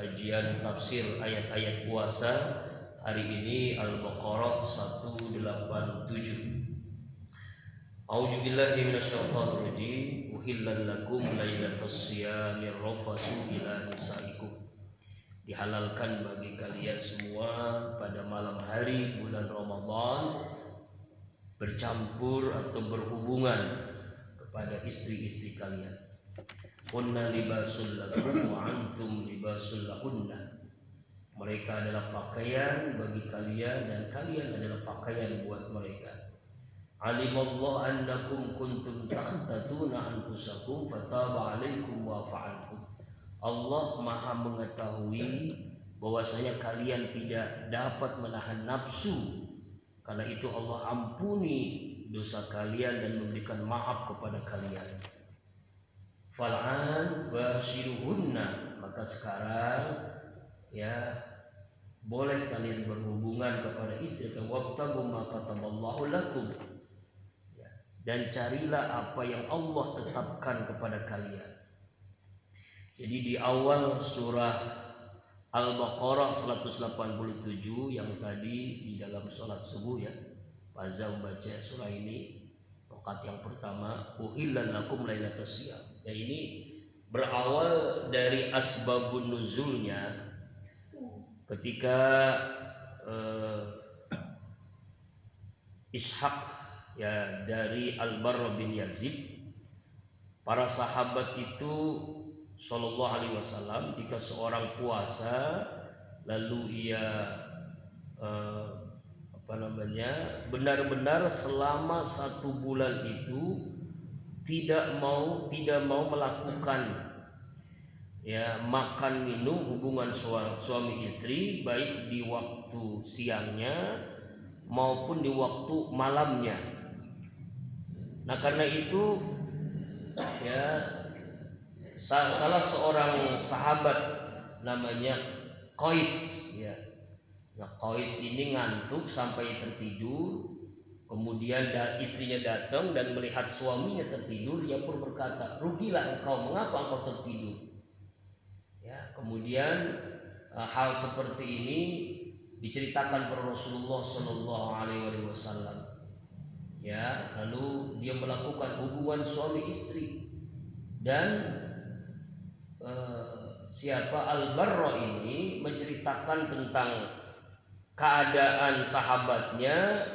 kajian tafsir ayat-ayat puasa. Hari ini Al-Baqarah 187. A'udzubillahi minasyaitonir rajim. Uhillal lakum lailatas siyamir rafasu ila nisaikum. Dihalalkan bagi kalian semua pada malam hari bulan Ramadan bercampur atau berhubungan kepada istri-istri kalian. Hunna libasul lakum wa antum libasul lahunna. Mereka adalah pakaian bagi kalian dan kalian adalah pakaian buat mereka. Alimallahu annakum kuntum takhtatuna anfusakum fataba alaikum wa fa'ankum. Allah Maha mengetahui bahwasanya kalian tidak dapat menahan nafsu. Karena itu Allah ampuni dosa kalian dan memberikan maaf kepada kalian. Fal'an bashiruhunna, maka sekarang ya boleh kalian berhubungan kepada istri kalian. Wabtagu ma kataballahu lakum, ya, dan carilah apa yang Allah tetapkan kepada kalian. Jadi di awal surah Al-Baqarah 187 yang tadi di dalam sholat subuh ya, Faza membaca surah ini rakaat yang pertama, uhillal lakum lailatas siyam. Ya, ini berawal dari asbabun nuzulnya ketika Ishaq ya dari Al-Barra bin Yazid, para sahabat itu sallallahu alaihi wasallam jika seorang puasa lalu ia benar-benar selama 1 bulan itu tidak mau melakukan ya makan minum hubungan suami istri baik di waktu siangnya maupun di waktu malamnya. Nah karena itu ya salah seorang sahabat namanya Qais ya. Nah Qais ini ngantuk sampai tertidur. Kemudian istrinya datang dan melihat suaminya tertidur, dia pun berkata, rugilah engkau, mengapa engkau tertidur? Ya, kemudian hal seperti ini diceritakan kepada Rasulullah Sallallahu Alaihi Wasallam. Ya, lalu dia melakukan hubungan suami istri dan Al-Barra ini menceritakan tentang keadaan sahabatnya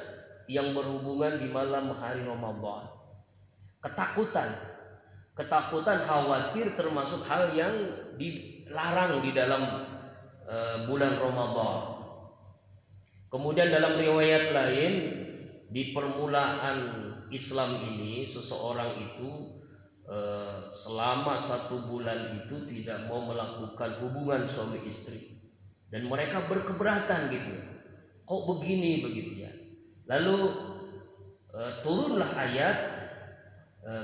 yang berhubungan di malam hari Ramadan. Ketakutan khawatir termasuk hal yang dilarang di dalam bulan Ramadan. Kemudian dalam riwayat lain di permulaan Islam ini seseorang itu selama 1 bulan itu tidak mau melakukan hubungan suami istri dan mereka berkeberatan gitu. Kok begini begitu ya? Lalu turunlah ayat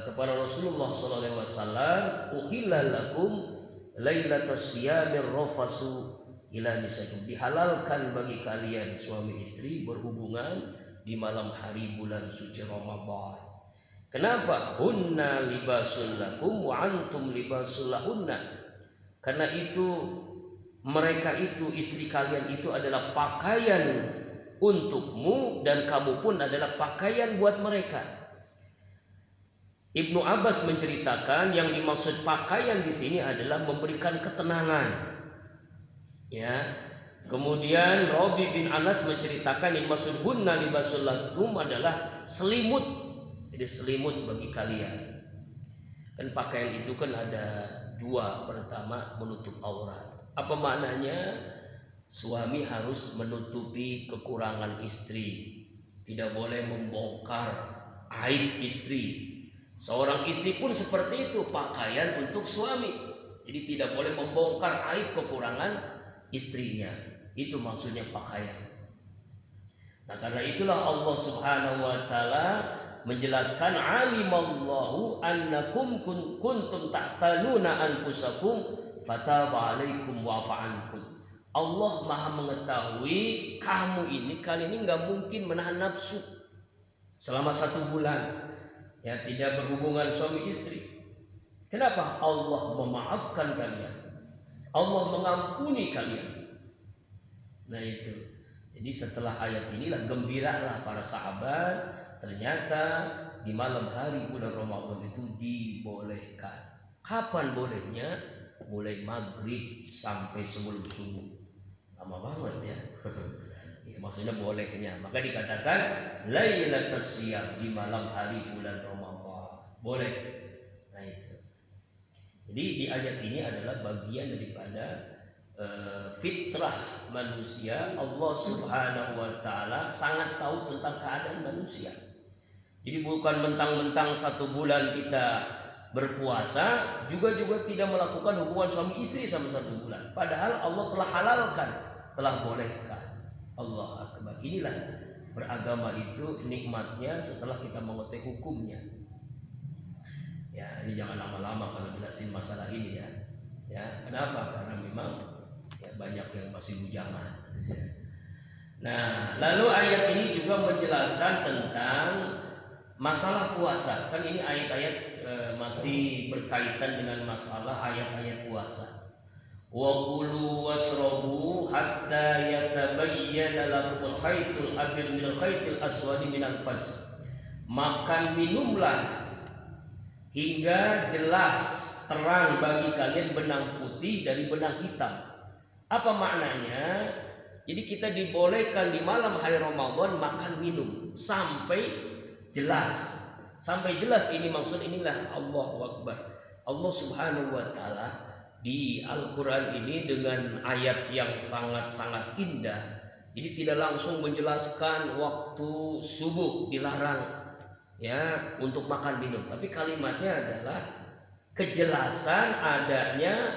kepada Rasulullah SAW, uhillal lakum lailatas siyamir rafasu ila nisaikum. Dihalalkan bagi kalian suami istri berhubungan di malam hari bulan suci Ramadan. Kenapa? Hunna libasul lakum wa antum libasul lahunna. Karena itu mereka itu istri kalian itu adalah pakaian untukmu dan kamu pun adalah pakaian buat mereka. Ibnu Abbas menceritakan yang dimaksud pakaian di sini adalah memberikan ketenangan. Ya. Kemudian Rabi bin Anas menceritakan yang dimaksud hunna libasul lakum adalah selimut. Jadi selimut bagi kalian. Dan pakaian itu kan ada 2. Pertama menutup aurat. Apa maknanya? Suami harus menutupi kekurangan istri, tidak boleh membongkar aib istri. Seorang istri pun seperti itu, pakaian untuk suami. Jadi tidak boleh membongkar aib kekurangan istrinya. Itu maksudnya pakaian. Nah karena itulah Allah Subhanahu wa taala menjelaskan alimallahu annakum kuntum tahtanuna anfusakum fataba alaikum wa fa'ankum. Allah Maha mengetahui kalian ini nggak mungkin menahan nafsu selama 1 bulan, ya tidak berhubungan suami istri. Kenapa? Allah memaafkan kalian. Allah mengampuni kalian. Nah itu. Jadi setelah ayat inilah gembiralah para sahabat, ternyata di malam hari bulan Ramadan itu dibolehkan. Kapan bolehnya? Mulai maghrib sampai sebelum subuh. Lama banget ya. Ya, maksudnya bolehnya. Maka dikatakan Lailatus Syiyam, di malam hari bulan Ramadan. Boleh. Nah itu. Jadi di ayat ini adalah bagian daripada fitrah manusia. Allah Subhanahu wa taala sangat tahu tentang keadaan manusia. Jadi bukan mentang-mentang 1 bulan kita berpuasa juga tidak melakukan hubungan suami istri sama 1 bulan. Padahal Allah telah halalkan, telah bolehkan. Allah Akbar. Inilah beragama itu nikmatnya setelah kita mengetahui hukumnya. Ya, ini jangan lama-lama kalau jelasin masalah ini ya. Ya, kenapa? Karena memang ya banyak yang masih bujangan. Nah, lalu ayat ini juga menjelaskan tentang masalah puasa. Kan ini ayat-ayat masih berkaitan dengan masalah ayat-ayat puasa. Wa kulu washrabu hatta yatabayyana lakumul khaytul abyad minal khaytil aswadi minal fajr. Makan minumlah hingga jelas terang bagi kalian benang putih dari benang hitam. Apa maknanya? Jadi kita dibolehkan di malam hari Ramadan makan minum sampai jelas. Sampai jelas ini maksud inilah Allahu Akbar. Allah Subhanahu wa taala di Al-Quran ini dengan ayat yang sangat-sangat indah. Jadi tidak langsung menjelaskan waktu subuh dilarang ya untuk makan minum, tapi kalimatnya adalah kejelasan adanya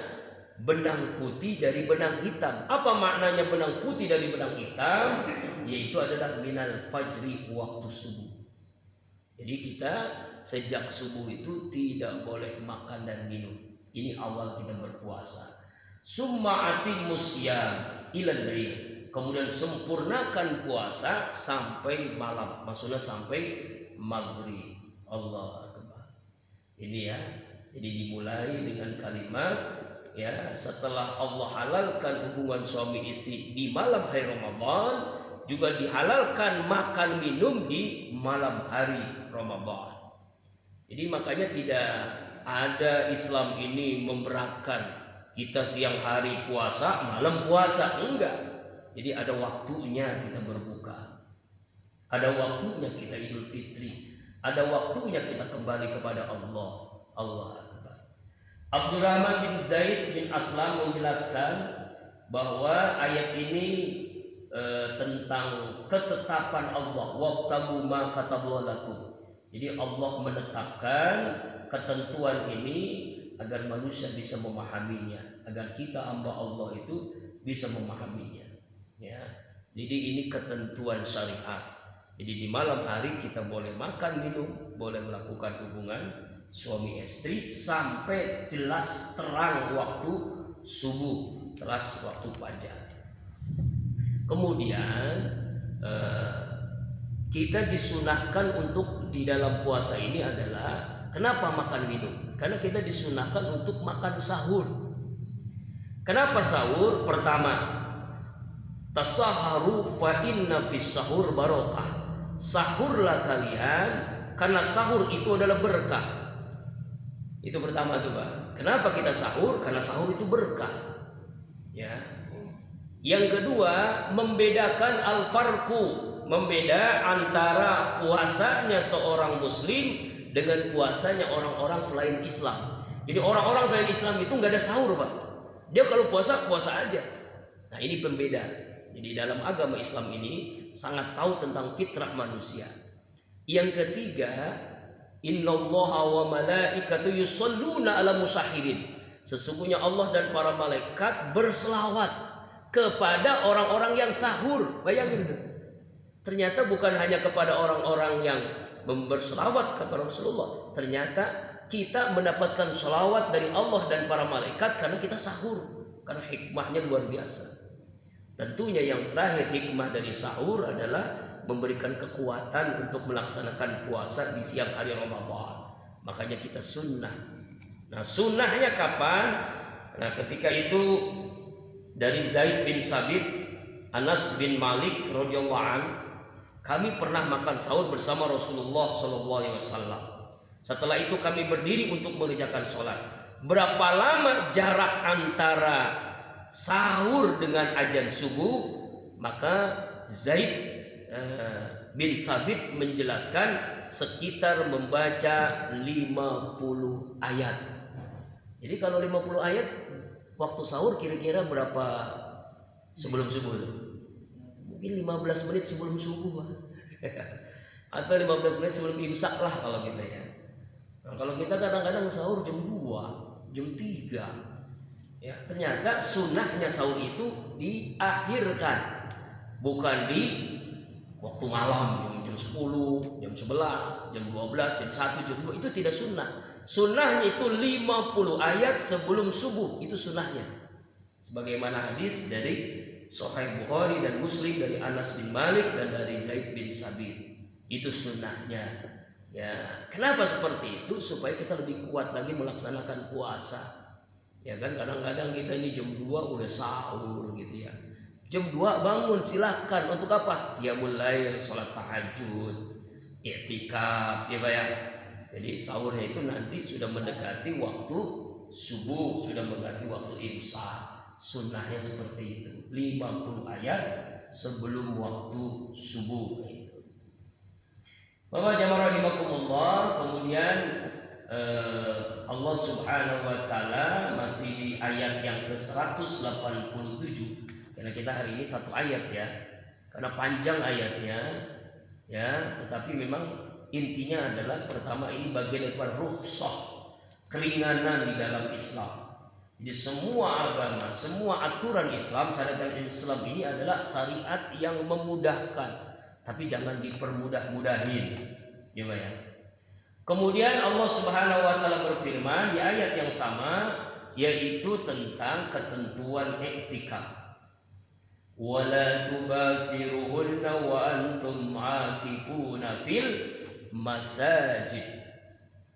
benang putih dari benang hitam. Apa maknanya benang putih dari benang hitam? Yaitu adalah minal fajri, waktu subuh. Jadi kita sejak subuh itu tidak boleh makan dan minum. Ini awal kita berpuasa. Summa atimmus syiyam ilal lail. Kemudian sempurnakan puasa sampai malam. Maksudnya sampai maghrib. Allah Akbar. Ini ya. Jadi dimulai dengan kalimat ya, setelah Allah halalkan hubungan suami istri di malam hari Ramadan, juga dihalalkan makan minum di malam hari Ramadan. Jadi makanya tidak ada Islam ini memberatkan kita siang hari puasa, malam puasa, enggak. Jadi ada waktunya kita berbuka, ada waktunya kita Idul Fitri, ada waktunya kita kembali kepada Allah. Allah Akbar. Abdurrahman bin Zaid bin Aslam menjelaskan bahwa ayat ini tentang ketetapan Allah. Wabtagu ma kataballahu lakum. Jadi Allah menetapkan ketentuan ini agar manusia bisa memahaminya, agar kita hamba Allah itu bisa memahaminya. Ya, jadi ini ketentuan syariat. Jadi di malam hari kita boleh makan minum, boleh melakukan hubungan suami istri sampai jelas terang waktu subuh, jelas waktu fajar. Kemudian kita disunahkan untuk di dalam puasa ini adalah kenapa makan minum? Karena kita disunahkan untuk makan sahur. Kenapa sahur? Pertama, tasaharu fa inna fis sahur barokah. Sahurlah kalian karena sahur itu adalah berkah. Itu pertama coba. Kenapa kita sahur? Karena sahur itu berkah. Ya. Yang kedua, membedakan al-farqu, membeda antara puasanya seorang muslim dengan puasanya orang-orang selain Islam. Jadi orang-orang selain Islam itu nggak ada sahur, Pak. Dia kalau puasa aja. Nah, ini pembeda. Jadi dalam agama Islam ini sangat tahu tentang fitrah manusia. Yang ketiga, innallaha wa malaikatahu yusholluna ala musahhirin. Sesungguhnya Allah dan para malaikat berselawat kepada orang-orang yang sahur. Bayangin tuh. Ternyata bukan hanya kepada orang-orang yang berselawat kepada Rasulullah. Ternyata kita mendapatkan selawat dari Allah dan para malaikat karena kita sahur. Karena hikmahnya luar biasa. Tentunya yang terakhir hikmah dari sahur adalah memberikan kekuatan untuk melaksanakan puasa di siang hari Ramadan. Makanya kita sunnah. Nah, sunnahnya kapan? Nah, ketika itu dari Zaid bin Sabit, Anas bin Malik radhiyallahu an, kami pernah makan sahur bersama Rasulullah sallallahu alaihi wasallam. Setelah itu kami berdiri untuk mengerjakan sholat. Berapa lama jarak antara sahur dengan azan subuh? Maka Zaid bin Sabit menjelaskan sekitar membaca 50 ayat. Jadi kalau 50 ayat waktu sahur kira-kira berapa sebelum subuh? Mungkin 15 menit sebelum subuh atau 15 menit sebelum imsak lah kalau kita ya. Nah, kalau kita kadang-kadang sahur jam 2, jam 3. Ya, ternyata sunnahnya sahur itu diakhirkan, bukan di waktu malam jam 10, jam 11, jam 12, jam 1, jam 2. Itu tidak sunnah. Sunnahnya itu 50 ayat sebelum subuh. Itu sunnahnya. Sebagaimana hadis dari Sahih Bukhari dan Muslim dari Anas bin Malik dan dari Zaid bin Sabit. Itu sunnahnya. Ya, kenapa seperti itu? Supaya kita lebih kuat lagi melaksanakan puasa. Ya kan, kadang-kadang kita ini jam 2 udah sahur gitu ya. Jam 2 bangun, silahkan. Untuk apa? Qiyamul lail, sholat tahajud, i'tikaf, ya Pak ya. Jadi sahurnya itu nanti sudah mendekati waktu subuh, sudah mendekati waktu imsak. Sunnahnya seperti itu, 50 ayat sebelum waktu subuh. Bapak jamaah rahimakumullah, kemudian Allah Subhanahu wa taala masih di ayat yang ke-187. Karena kita hari ini satu ayat ya. Karena panjang ayatnya ya, tetapi memang intinya adalah pertama ini bagian daripada rukhsah, keringanan di dalam Islam. Jadi semua agama, semua aturan Islam, syariat Islam ini adalah syariat yang memudahkan, tapi jangan dipermudah-mudahin, ya Pak ya. Kemudian Allah Subhanahu wa taala berfirman di ayat yang sama, yaitu tentang ketentuan i'tikaf. Wala tubasiruhunna wa antum aakifuna fil masajid.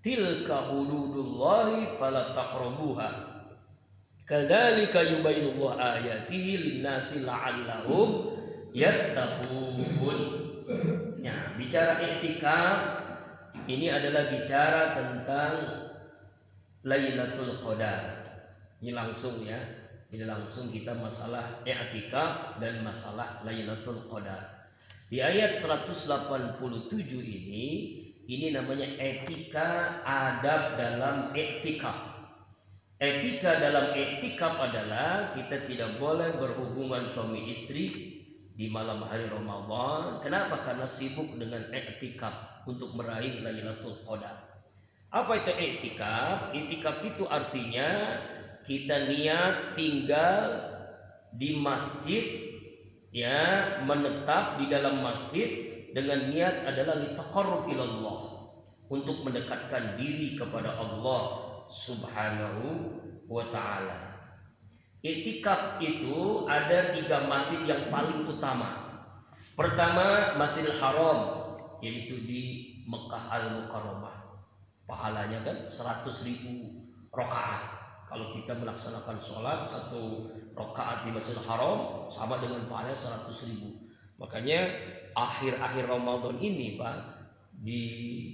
Tilka hududullahi fala taqrabuha. Kadzalika yubayyinullahu ayatihi lin-nasi la'allahum yattaqun. Nah, bicara i'tikaf ini adalah bicara tentang Lailatul Qadar. Ini langsung ya. Ini langsung kita masalah i'tikaf dan masalah Lailatul Qadar. Di ayat 187 ini namanya etika adab dalam i'tikaf. Etika dalam i'tikaf adalah kita tidak boleh berhubungan suami istri di malam hari Ramadan. Kenapa? Karena sibuk dengan i'tikaf untuk meraih Lailatul Qadar. Apa itu i'tikaf? I'tikaf itu artinya kita niat tinggal di masjid ya, menetap di dalam masjid dengan niat adalah litaqarrub ilallah, untuk mendekatkan diri kepada Allah Subhanahu wa ta'ala. I'tikaf itu ada 3 masjid yang paling utama. Pertama Masjidil Haram, yaitu di Mekah Al-Mukarramah. Pahalanya kan 100.000 rakaat. Kalau kita melaksanakan sholat 1 rakaat di Masjidil Haram sama dengan pahalanya 100.000. Makanya akhir-akhir Ramadan ini Pak, di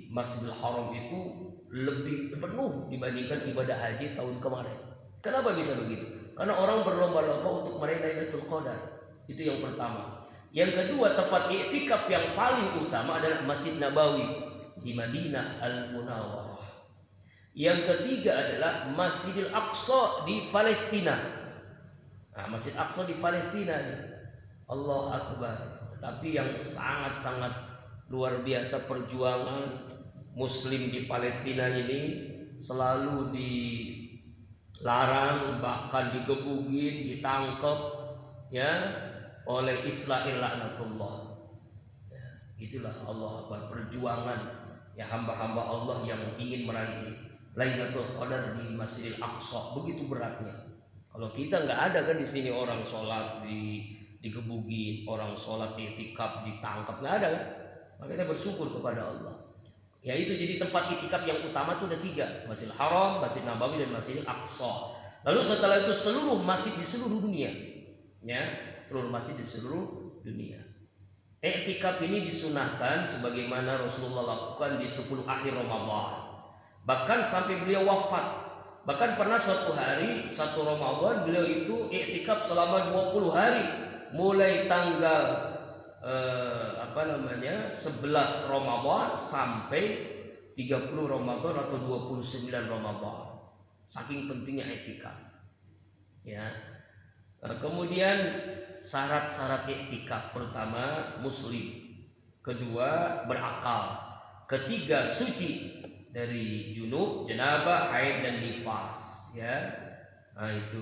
Masjidil Haram itu lebih penuh dibandingkan ibadah haji tahun kemarin. Kenapa bisa begitu? Karena orang berlomba-lomba untuk meraih Lailatul Qadar. Itu yang pertama. Yang kedua, tempat i'tikaf yang paling utama adalah Masjid Nabawi di Madinah Al-Munawwarah. Yang ketiga adalah Masjidil Aqsa di Palestina. Nah, Masjid Aqsa di Palestina nih. Allah Akbar. Tapi yang sangat-sangat luar biasa perjuangan Muslim di Palestina ini, selalu dilarang, bahkan digebugin, ditangkap ya oleh Israel laknatullah. Ya, itulah Allah Akbar, perjuangan ya hamba-hamba Allah yang ingin meraih Lailatul Qadar di Masjidil Aqsa, begitu beratnya. Kalau kita nggak ada kan di sini orang sholat digebugin, orang sholat i'tikaf ditangkap, nggak ada kan? Maka kita bersyukur kepada Allah. Ya itu, jadi tempat i'tikaf yang utama itu ada 3, Masjidil Haram, Masjid Nabawi dan Masjidil Aqsa. Lalu setelah itu seluruh masjid di seluruh dunia, ya, seluruh masjid di seluruh dunia. Iktikaf ini disunahkan sebagaimana Rasulullah lakukan di 10 akhir Ramadan. Bahkan sampai beliau wafat. Bahkan pernah suatu hari 1 Ramadan beliau itu iktikaf selama 20 hari, mulai tanggal 11 Ramadan sampai 30 Ramadan atau 29 Ramadan. Saking pentingnya iktikaf. Ya. Kemudian syarat-syarat iktikaf: pertama, muslim; kedua, berakal; ketiga, suci dari junub, janabah, haid dan nifas. Ya, nah itu.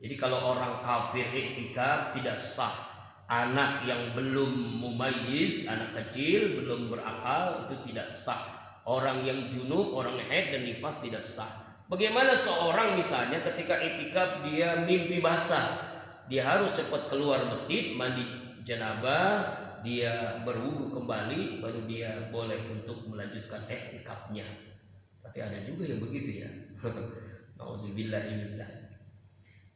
Jadi kalau orang kafir iktikaf tidak sah. Anak yang belum mumayyiz, anak kecil belum berakal, itu tidak sah. Orang yang junub, orang haid dan nifas tidak sah. Bagaimana seorang misalnya ketika iktikaf dia mimpi basah, dia harus cepat keluar masjid, mandi janabah, dia berwudu kembali, baru dia boleh untuk melanjutkan iktikafnya. Tapi ada juga yang begitu, ya. Nauzubillah min dzalik.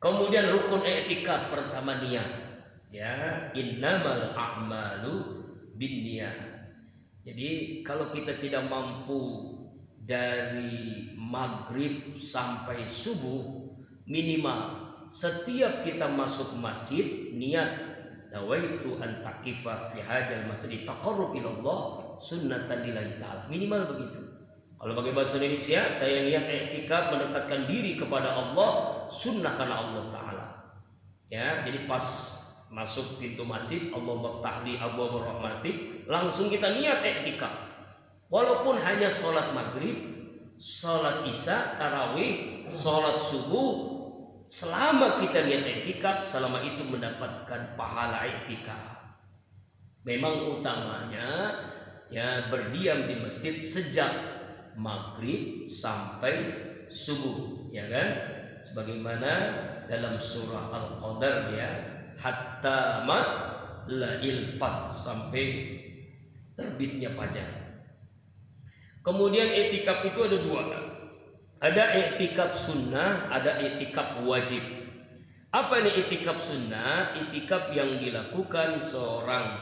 Kemudian rukun iktikaf pertama niat. Ya, innamal a'malu binniyat. Jadi kalau kita tidak mampu dari maghrib sampai subuh, minimal setiap kita masuk masjid niat nawaitu an taqifa fi hadzal masjid taqarrub ila Allah sunnatan lillahi ta'ala. Minimal begitu. Kalau pakai bahasa Indonesia, saya niat iktikaf mendekatkan diri kepada Allah, sunnah karena Allah Ta'ala. Ya, jadi pas masuk pintu masjid, Allah tahli abwaabur rahmatik, langsung kita niat iktikaf. Walaupun hanya sholat maghrib, sholat isya, tarawih, sholat subuh, selama kita niat iktikaf, selama itu mendapatkan pahala iktikaf. Memang utamanya ya berdiam di masjid sejak maghrib sampai subuh, ya kan? Sebagaimana dalam surah Al-Qadar, ya, hatta matla'il fajr, sampai terbitnya fajar. Kemudian iktikaf itu ada dua. Ada iktikaf sunnah, ada iktikaf wajib. Apa ini iktikaf sunnah? Iktikaf yang dilakukan seorang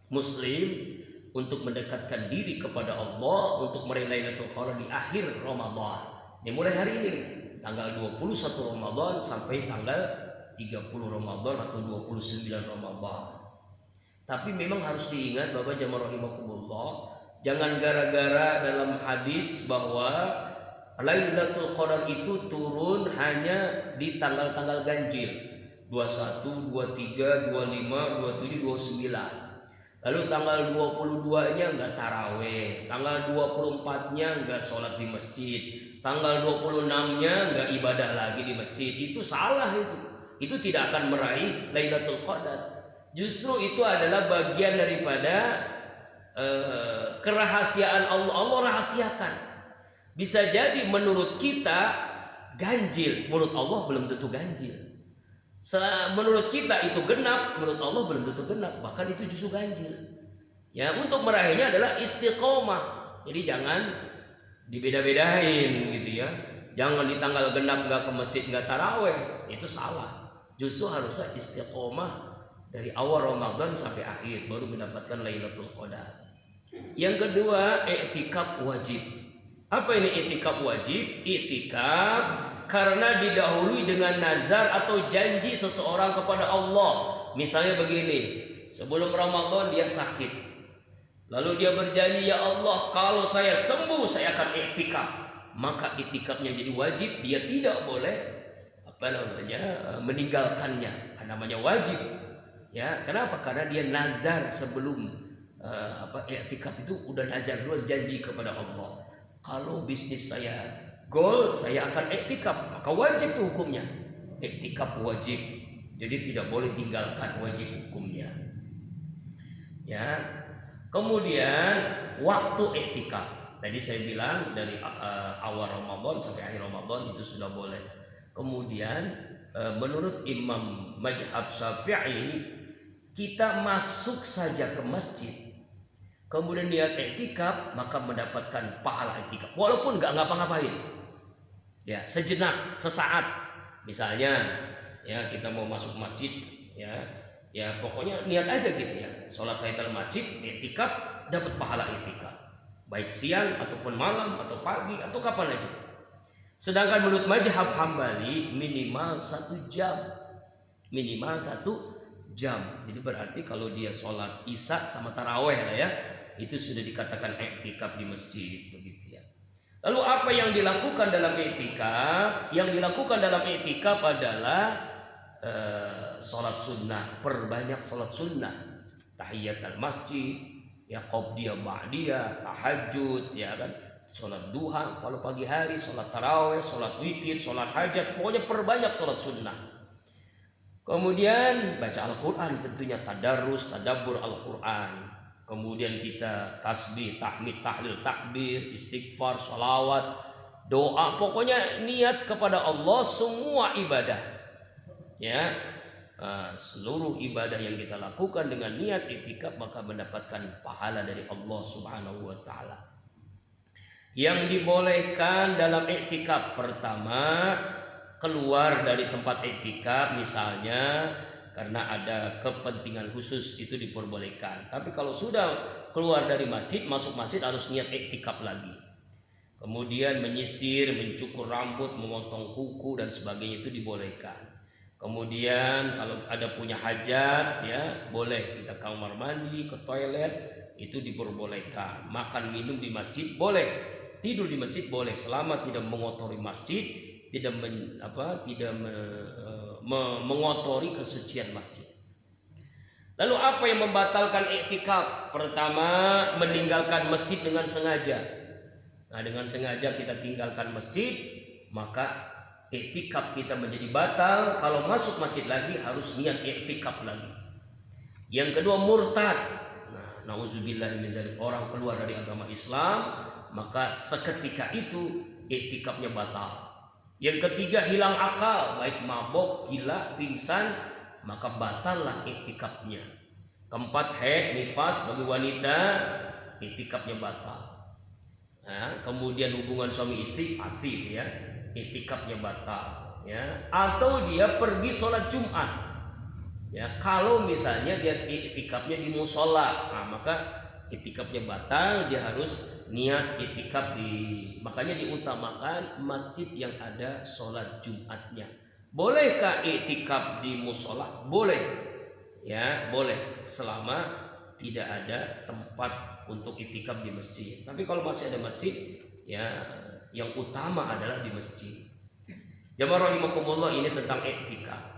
muslim untuk mendekatkan diri kepada Allah, untuk meraih Lailatul Qadar di akhir Ramadan. Ini mulai hari ini nih, tanggal 21 Ramadan sampai tanggal 30 Ramadan atau 29 Ramadan. Tapi memang harus diingat Bapak jamaah rahimakumullah, jangan gara-gara dalam hadis bahwa Lailatul Qadar itu turun hanya di tanggal-tanggal ganjil 21, 23, 25, 27, 29. Lalu tanggal 22-nya enggak taraweh, tanggal 24-nya enggak sholat di masjid, tanggal 26-nya enggak ibadah lagi di masjid. Itu salah itu. Itu tidak akan meraih Lailatul Qadar. Justru itu adalah bagian daripada kerahasiaan Allah. Allah rahasiakan. Bisa jadi menurut kita ganjil, menurut Allah belum tentu ganjil. Menurut kita itu genap, menurut Allah belum tentu genap, bahkan itu justru ganjil. Ya, untuk meraihnya adalah istiqomah. Jadi jangan dibeda-bedain gitu ya. Jangan di tanggal genap nggak ke masjid, nggak taraweh, itu salah. Justru harusnya istiqomah dari awal Ramadan sampai akhir, baru mendapatkan Lailatul Qadar. Yang kedua, iktikaf wajib. Apa ini iktikaf wajib? Iktikaf karena didahului dengan nazar atau janji seseorang kepada Allah. Misalnya begini, sebelum Ramadan dia sakit, lalu dia berjanji, ya Allah, kalau saya sembuh saya akan iktikaf. Maka iktikafnya jadi wajib, dia tidak boleh meninggalkannya. Namanya wajib. Ya, kenapa? Karena dia nazar sebelum iktikaf itu udah nazar dulu, janji kepada Allah. Kalau bisnis saya goal, saya akan iktikaf, maka wajib tuh hukumnya. Iktikaf wajib. Jadi tidak boleh tinggalkan, wajib hukumnya. Ya. Kemudian waktu iktikaf. Tadi saya bilang dari awal Ramadan sampai akhir Ramadan itu sudah boleh. Kemudian menurut Imam Mazhab Syafi'i, kita masuk saja ke masjid, kemudian niat iktikaf, maka mendapatkan pahala iktikaf walaupun nggak ngapa-ngapain. Ya, sejenak, sesaat. Misalnya ya kita mau masuk masjid ya pokoknya niat aja gitu ya. Sholat tahiyatul masjid, i'tikaf, dapat pahala i'tikaf. Baik siang ataupun malam atau pagi atau kapan aja. Sedangkan menurut mazhab Hambali minimal 1 jam. Minimal 1 jam. Jadi berarti kalau dia sholat isya sama taraweh lah ya, itu sudah dikatakan i'tikaf di masjid begitu ya. Lalu apa yang dilakukan dalam i'tikaf? Yang dilakukan dalam i'tikaf adalah sholat sunnah, perbanyak sholat sunnah, tahiyatul masjid, ya qobliyah ba'diyah, tahajud, ya kan, sholat duha kalau pagi hari, sholat taraweh, sholat witir, sholat hajat, pokoknya perbanyak sholat sunnah. Kemudian baca Al-Quran, tentunya tadarus, tadabbur Al-Quran. Kemudian kita tasbih, tahmid, tahlil, takbir, istighfar, sholawat, doa, pokoknya niat kepada Allah semua ibadah. Ya, seluruh ibadah yang kita lakukan dengan niat i'tikaf maka mendapatkan pahala dari Allah Subhanahu wa taala. Yang dibolehkan dalam i'tikaf, pertama keluar dari tempat i'tikaf misalnya karena ada kepentingan khusus, itu diperbolehkan. Tapi kalau sudah keluar dari masjid, masuk masjid harus niat i'tikaf lagi. Kemudian menyisir, mencukur rambut, memotong kuku dan sebagainya itu dibolehkan. Kemudian kalau ada punya hajat ya boleh kita kamar mandi, ke toilet, itu diperbolehkan. Makan minum di masjid boleh, tidur di masjid boleh selama tidak mengotori masjid, tidak mengotori kesucian masjid. Lalu apa yang membatalkan i'tikaf? Pertama, meninggalkan masjid dengan sengaja. Nah, dengan sengaja kita tinggalkan masjid, maka i'tikaf kita menjadi batal. Kalau masuk masjid lagi harus niat i'tikaf lagi. Yang kedua, murtad. Nah, nauzubillah min dzalik, orang keluar dari agama Islam, maka seketika itu i'tikafnya batal. Yang ketiga, hilang akal, baik mabok, gila, pingsan, maka batallah i'tikafnya. Keempat, haid, nifas bagi wanita, i'tikafnya batal. Nah, kemudian hubungan suami istri pasti itu ya, i'tikafnya batal ya. Atau dia pergi sholat Jumat ya, kalau misalnya dia i'tikafnya di musola, nah maka i'tikafnya batal, dia harus niat i'tikaf makanya diutamakan masjid yang ada sholat Jumatnya. Bolehkah i'tikaf di musola? Boleh ya, boleh selama tidak ada tempat untuk i'tikaf di masjid. Tapi kalau masih ada masjid ya, yang utama adalah di masjid. Jamaah rahimakumullah, ini tentang i'tikaf.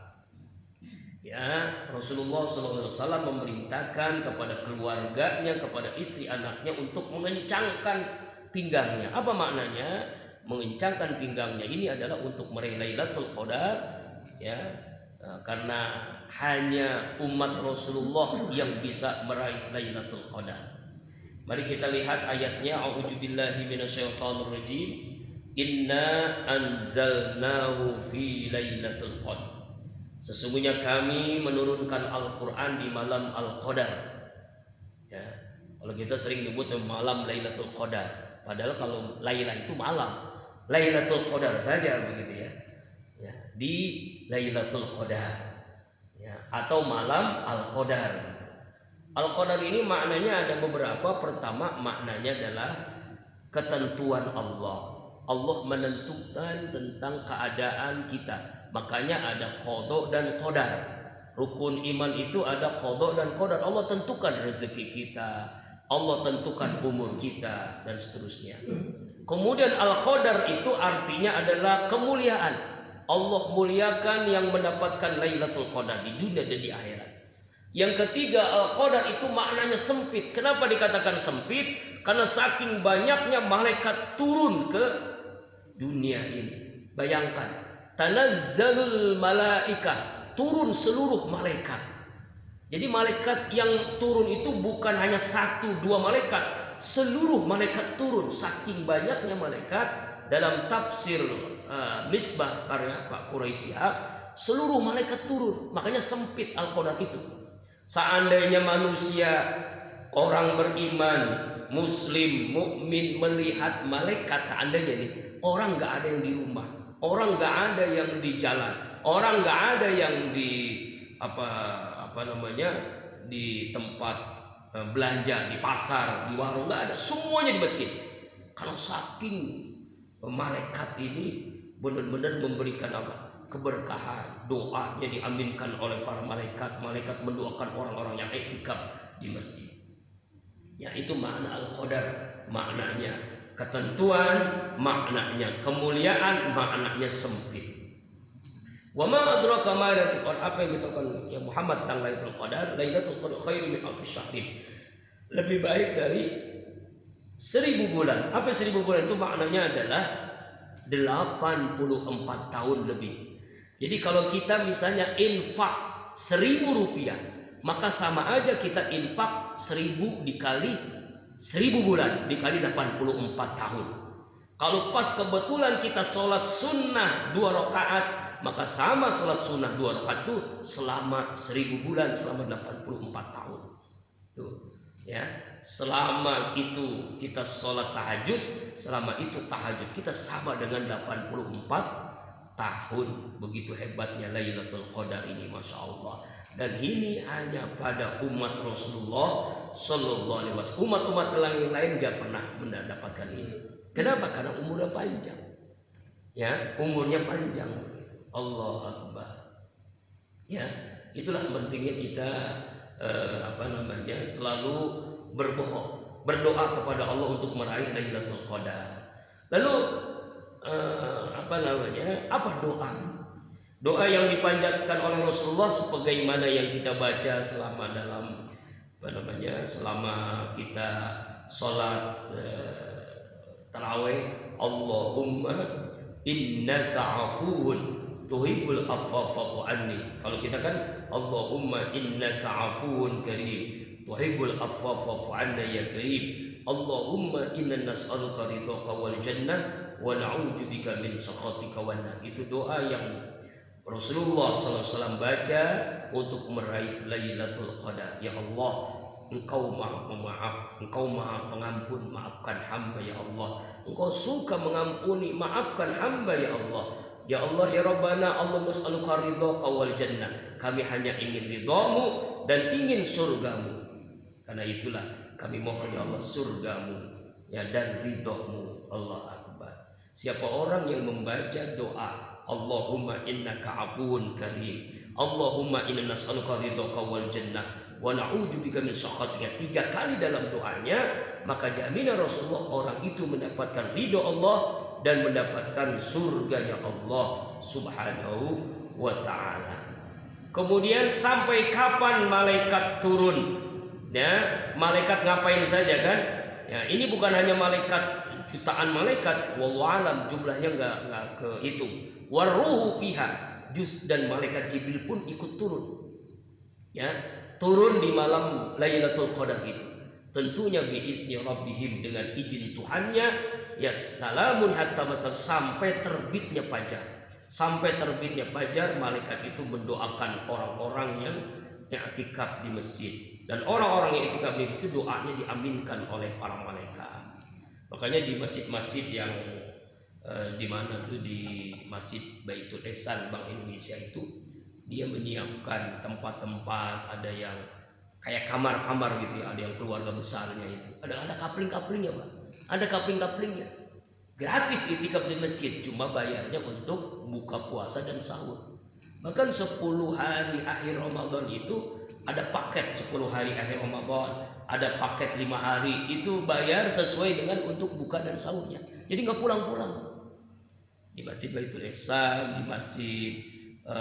Ya, Rasulullah SAW memerintahkan kepada keluarganya, kepada istri anaknya untuk mengencangkan pinggangnya. Apa maknanya? Mengencangkan pinggangnya ini adalah untuk meraih Lailatul Qadar ya, karena hanya umat Rasulullah yang bisa meraih Lailatul Qadar. Mari kita lihat ayatnya. A'udzubillahi minasyaitonirrajim. Inna anzalnahu fi Lailatul Qadar. Sesungguhnya kami menurunkan Al-Quran di malam Al-Qadar ya. Kalau kita sering nyebut malam Lailatul Qadar, padahal kalau Lailah itu malam, Lailatul Qadar saja begitu ya, ya di Lailatul Qadar ya, atau malam Al-Qadar. Al-Qadar ini maknanya ada beberapa. Pertama, maknanya adalah ketentuan Allah. Allah menentukan tentang keadaan kita. Makanya ada qada dan qadar. Rukun iman itu ada qada dan qadar. Allah tentukan rezeki kita, Allah tentukan umur kita dan seterusnya. Kemudian al-qadar itu artinya adalah kemuliaan. Allah muliakan yang mendapatkan Lailatul Qadar di dunia dan di akhirat. Yang ketiga, al-qadar itu maknanya sempit. Kenapa dikatakan sempit? Karena saking banyaknya malaikat turun ke dunia ini. Bayangkan, tanazzalul malaikah, turun seluruh malaikat. Jadi malaikat yang turun itu bukan hanya 1-2 malaikat, seluruh malaikat turun. Saking banyaknya malaikat, dalam tafsir Misbah karya Pak Quraisy Shihab, seluruh malaikat turun. Makanya sempit Al-Qadar itu. Seandainya manusia, orang beriman, muslim, mukmin melihat malaikat, seandainya nih orang nggak ada yang di rumah, Orang nggak ada yang di jalan, orang nggak ada yang di di tempat belanja, di pasar, di warung, nggak ada, semuanya di masjid. Kalau saking malaikat ini benar-benar memberikan keberkahan, doanya diaminkan oleh para malaikat. Malaikat mendoakan orang-orang yang iktikaf di masjid. Ya, itu makna al-qadar, maknanya ketentuan, maknanya kemuliaan, maknanya sempit. Wa ma adraka ma lailatul qadar, apa yang dikatakan ya Muhammad tentang Lailatul Qadar? Lailatul Qadar khairum min alfi syahrin. Lebih baik dari 1000 bulan. Apa 1000 bulan itu? Maknanya adalah 84 tahun lebih. Jadi kalau kita misalnya infak 1000 rupiah, maka sama aja kita infak 1000 dikali 1000 bulan dikali 84 tahun. Kalau pas kebetulan kita sholat sunnah 2 rakaat, maka sama sholat sunnah 2 rakaat itu selama 1000 bulan, selama 84 tahun. Tuh, ya, selama itu kita sholat tahajud, selama itu tahajud kita sama dengan 84 tahun. Begitu hebatnya Lailatul Qadar ini, masya Allah. Dan ini hanya pada umat Rasulullah Sallallahu Alaihi Wasallam. Umat-umat yang lain gak pernah mendapatkan ini. Kenapa? Karena umurnya panjang. Ya, umurnya panjang. Allah Akbar. Ya, itulah pentingnya kita selalu berdoa kepada Allah untuk meraih Lailatul Qadar. Lalu apa doa? Doa yang dipanjatkan oleh Rasulullah sebagaimana yang kita baca selama selama kita sholat tarawih. Allahumma innaka afuun tuhibbul afwa fa'fu anni. Kalau kita kan Allahumma innaka afuun karim tuhibbul afwa fa'fu anna ya karim. Allahumma inna nas'aluka ridhaka wal jannah wa na'udzubika min sakhatika wan nar. Itu doa yang Rasulullah SAW baca untuk meraih Lailatul Qadar. Ya Allah, Engkau maha pemaaf, Engkau maha pengampun, maafkan hamba ya Allah. Engkau suka mengampuni, maafkan hamba ya Allah. Ya Allah ya Rabbana, Allah nas'aluka ridhaka wal jannah. Kami hanya ingin ridhamu dan ingin surgamu. Karena itulah kami mohon ya Allah surgamu ya dan ridhamu. Allah Akbar. Siapa orang yang membaca doa Allahumma innaka afuun karim, Allahumma inna nas'aluka ridhaka wal jannah wa na'udzubika min sakhatika 3 kali dalam doanya, maka jaminan Rasulullah orang itu mendapatkan ridho Allah dan mendapatkan surganya Allah Subhanahu wa ta'ala. Kemudian sampai kapan malaikat turun? Ya, malaikat ngapain saja kan? Ya, ini bukan hanya malaikat, jutaan malaikat, wallahu alam jumlahnya enggak kehitung. Waruhu fiha, dan malaikat Jibril pun ikut turun. Ya, turun di malam Lailatul Qadar itu. Tentunya biizni rabbihim, dengan izin Tuhannya. Ya salamun hatta matal, sampai terbitnya fajar. Sampai terbitnya fajar malaikat itu mendoakan orang-orang yang i'tikaf di masjid. Dan orang-orang yang i'tikaf di masjid doanya diaminkan oleh para malaikat. Makanya di masjid-masjid yang di mana tuh, di Masjid Baitul Ihsan Bank Indonesia itu, dia menyiapkan tempat-tempat, ada yang kayak kamar-kamar gitu ya, ada yang keluarga besarnya itu, ada kapling-kaplingnya Pak, ada kapling-kaplingnya, gratis i'tikaf di masjid, cuma bayarnya untuk buka puasa dan sahur. Bahkan 10 hari akhir Ramadan itu ada paket 10 hari akhir Ramadan, ada paket 5 hari, itu bayar sesuai dengan untuk buka dan sahurnya, jadi nggak pulang-pulang. Di Masjid Baitul Ihsan, di Masjid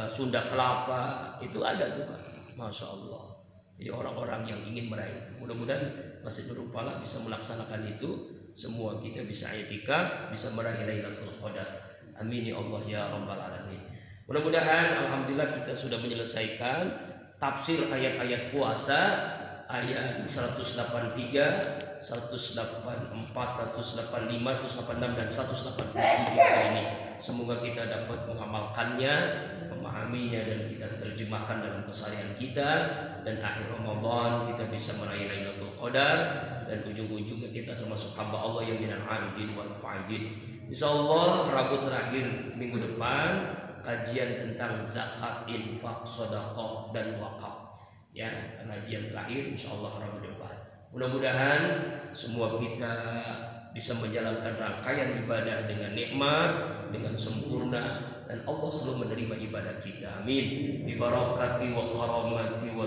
Sunda Kelapa itu ada tuh Pak, masya Allah. Jadi orang-orang yang ingin meraih itu, mudah-mudahan Masjid Nurul Falah bisa melaksanakan itu. Semua kita bisa i'tikaf, bisa meraih Lailatul Qadar. Amin ya Allah ya Rabbal Alamin. Mudah-mudahan alhamdulillah kita sudah menyelesaikan tafsir ayat-ayat puasa, ayat 183, 184, 185, 186 dan 187 kali ini. Semoga kita dapat mengamalkannya, memahaminya, dan kita terjemahkan dalam keseharian kita, dan akhir Ramadan kita bisa meraih Lailatul Qadar, dan ujung-ujungnya kita termasuk hamba Allah yang minal abidin wal fa'idin. Insyaallah Rabu terakhir minggu depan kajian tentang zakat, infak, sedekah dan wakaf. Ya, kajian terakhir insyaallah Rabu depan. Mudah-mudahan semua kita bisa menjalankan rangkaian ibadah dengan nikmat, dengan sempurna, dan Allah selalu menerima ibadah kita. Amin. Bi barakati wa karamati wa